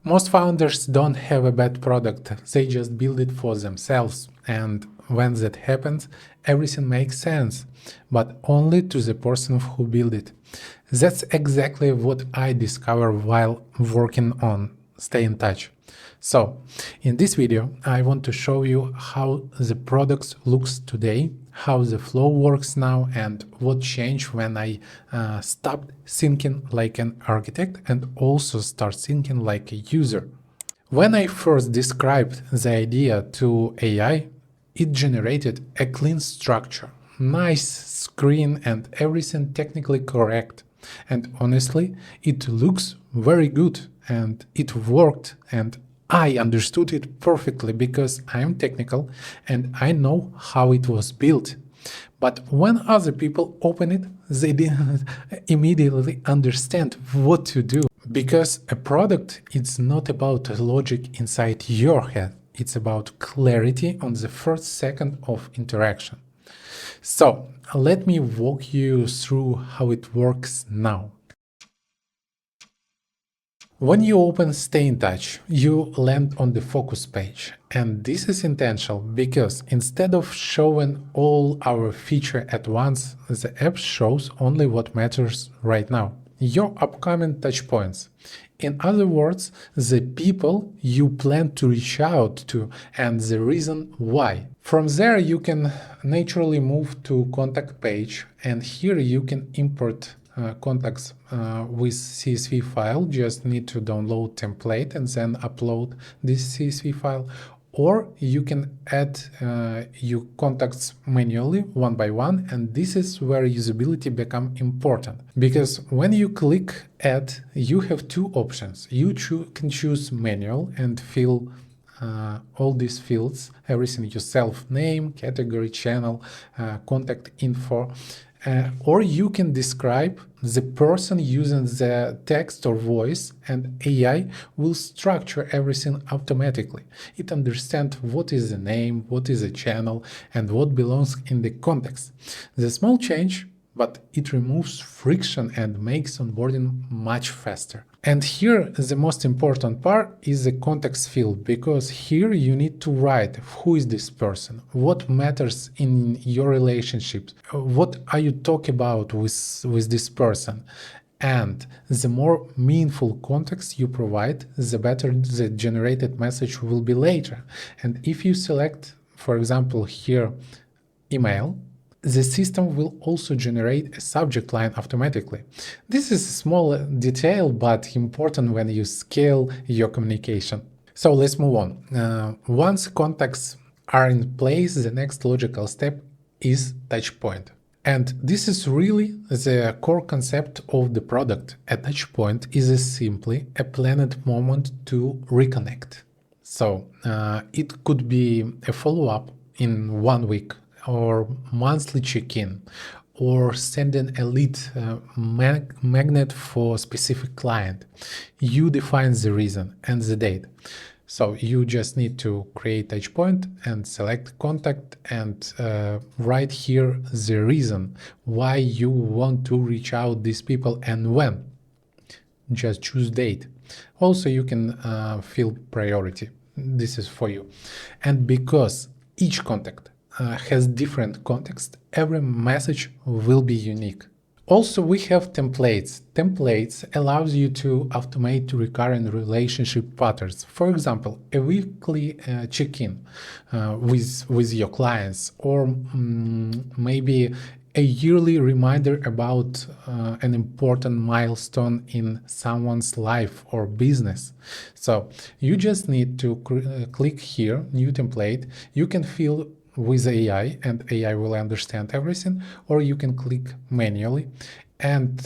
Most founders don't have a bad product, they just build it for themselves, and when that happens, everything makes sense, but only to the person who built it. That's exactly what I discovered while working on Stay in Touch. So, in this video, I want to show you how the product looks today, how the flow works now, and what changed when I stopped thinking like an architect and also start thinking like a user. When I first described the idea to AI, it generated a clean structure, nice screen and everything technically correct. And honestly, it looks very good and it worked and I understood it perfectly because I am technical and I know how it was built. But when other people open it, they didn't immediately understand what to do. Because a product is not about logic inside your head, it's about clarity on the first second of interaction. So let me walk you through how it works now. When you open Stay in Touch, you land on the focus page. And this is intentional because instead of showing all our features at once, the app shows only what matters right now, your upcoming touch points. In other words, the people you plan to reach out to and the reason why. From there, you can naturally move to contact page, and here you can import contacts with CSV file. Just need to download template and then upload this CSV file, or you can add your contacts manually one by one, and this is where usability become important, because when you click add, you have two options. You can choose manual and fill all these fields, everything yourself, name, category, channel, contact info, or you can describe the person using the text or voice, and AI will structure everything automatically. It understands what is the name, what is the channel, and what belongs in the context. The small change, but it removes friction and makes onboarding much faster. And here the most important part is the context field, because here you need to write who is this person, what matters in your relationships, what are you talking about with this person. And the more meaningful context you provide, the better the generated message will be later. And if you select, for example, here, email, the system will also generate a subject line automatically. This is a small detail, but important when you scale your communication. So let's move on. Once contacts are in place, the next logical step is touchpoint. And this is really the core concept of the product. A touchpoint is simply a planned moment to reconnect. So it could be a follow-up in 1 week, or monthly check-in, or sending a lead magnet for a specific client. You define the reason and the date. So you just need to create touch point and select contact and write here the reason why you want to reach out these people and when. Just choose date. Also, you can fill priority. This is for you. And because each contact has different context, every message will be unique. Also, we have templates. Templates allows you to automate recurring relationship patterns. For example, a weekly check-in with your clients, or maybe a yearly reminder about an important milestone in someone's life or business. So you just need to click here, new template. You can fill with AI and AI will understand everything, or you can click manually and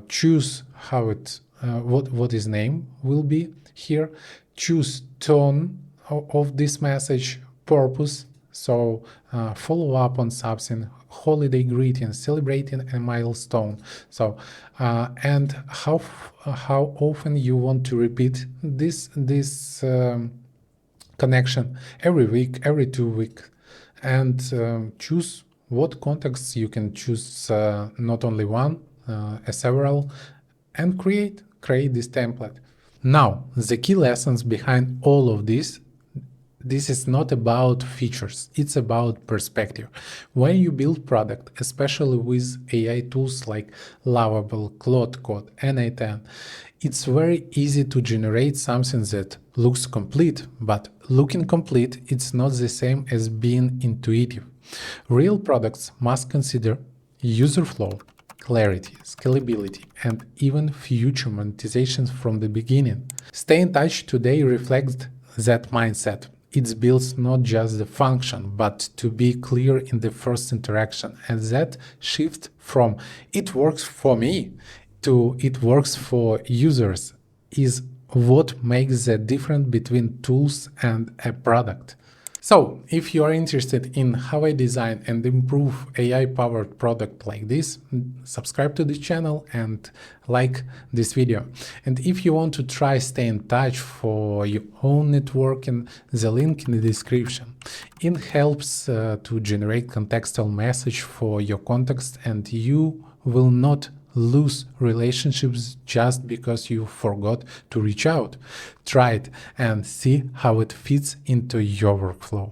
choose how it what his name will be here, choose tone of this message, purpose, so follow up on something, holiday greeting, celebrating a milestone. So and how often you want to repeat this connection, every week, every 2 weeks, and choose what contexts you can choose, not only one, several, and create this template. Now, the key lessons behind all of this is not about features, it's about perspective. When you build product, especially with AI tools like Lovable, Claude Code, N8N, it's very easy to generate something that looks complete, but looking complete, it's not the same as being intuitive. Real products must consider user flow, clarity, scalability, and even future monetizations from the beginning. Stay in touch today reflects that mindset. It builds not just the function, but to be clear in the first interaction. And that shift from it works for me to it works for users is what makes the difference between tools and a product. So, if you are interested in how I design and improve AI-powered product like this, subscribe to the channel and like this video. And if you want to try stay in touch for your own networking, the link in the description. It helps to generate contextual message for your context, and you will not lose relationships just because you forgot to reach out. Try it and see how it fits into your workflow.